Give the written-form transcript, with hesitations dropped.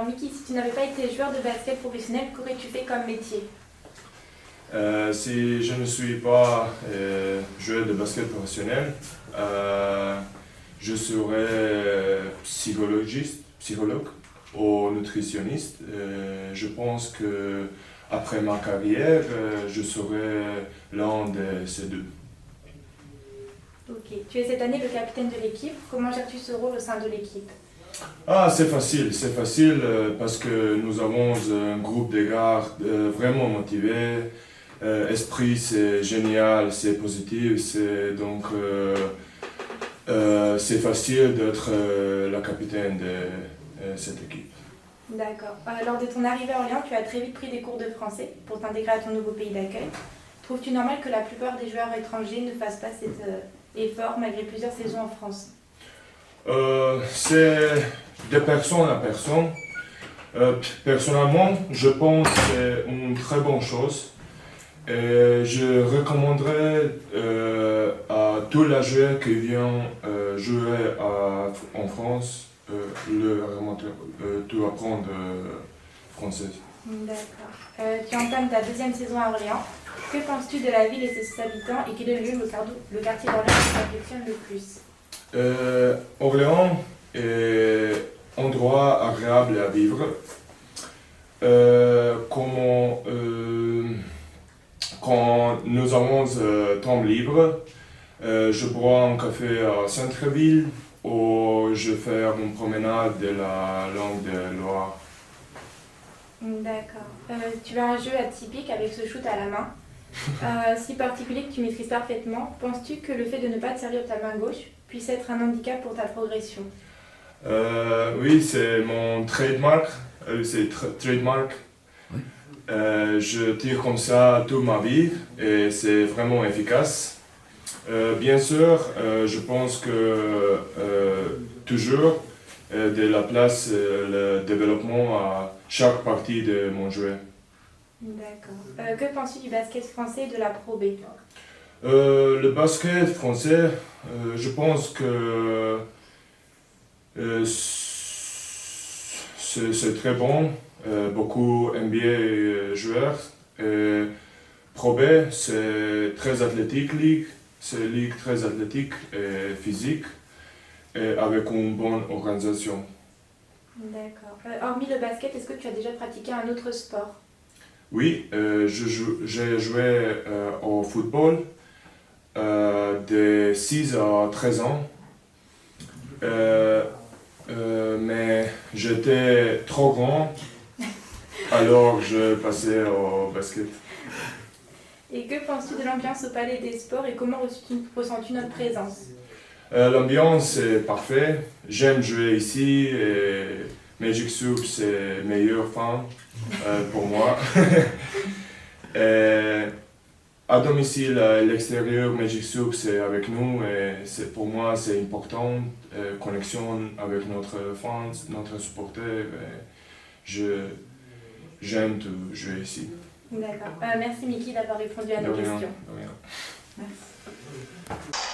Alors Mickey, si tu n'avais pas été joueur de basket professionnel, qu'aurais-tu fait comme métier? Si je ne suis pas joueur de basket professionnel, je serais psychologue ou nutritionniste. Je pense que après ma carrière, je serai l'un de ces deux. Ok. Tu es cette année le capitaine de l'équipe. Comment gères-tu ce rôle au sein de l'équipe? Ah, c'est facile parce que nous avons un groupe de gars vraiment motivés. Esprit, c'est génial, c'est positif, c'est facile d'être la capitaine de cette équipe. D'accord. Lors de ton arrivée à Orléans, tu as très vite pris des cours de français pour t'intégrer à ton nouveau pays d'accueil. Trouves-tu normal que la plupart des joueurs étrangers ne fassent pas cet effort malgré plusieurs saisons en France? C'est de personne à personne. Personnellement, je pense que c'est une très bonne chose. Et je recommanderais à tous les joueurs qui viennent jouer en France de apprendre français. D'accord. Tu entames ta deuxième saison à Orléans. Que penses-tu de la ville et de ses habitants et quel est le quartier d'Orléans qui t'affectionne le plus? Orléans est un endroit agréable à vivre. Quand nous avons temps libre, je bois un café à centre-ville ou je fais une promenade de la langue de Loire. D'accord. Tu as un jeu atypique avec ce shoot à la main. Si particulier que tu maîtrises parfaitement, penses-tu que le fait de ne pas te servir de ta main gauche puisse être un handicap pour ta progression? Oui, c'est mon trademark. Trademark. Oui. Je tire comme ça toute ma vie et c'est vraiment efficace. Bien sûr, je pense que toujours de la place le développement à chaque partie de mon jeu. D'accord. Que penses-tu du basket français et de la Pro B? Le basket français, je pense que c'est très bon. Beaucoup NBA joueurs. Pro B, c'est très athlétique ligue. C'est une ligue très athlétique et physique et avec une bonne organisation. D'accord. Hormis le basket, est-ce que tu as déjà pratiqué un autre sport? Oui, j'ai joué au football de 6 à 13 ans. Mais j'étais trop grand, alors je passais au basket. Et que penses-tu de l'ambiance au Palais des Sports et comment ressens-tu notre présence? L'ambiance est parfaite, j'aime jouer ici et Magic Soup c'est meilleur fan pour moi. Et à domicile, à l'extérieur, Magic Soup c'est avec nous et pour moi c'est important, connexion avec notre fans, notre supporter. J'aime jouer ici. D'accord. Merci Mickey d'avoir répondu à nos questions. De rien. Merci.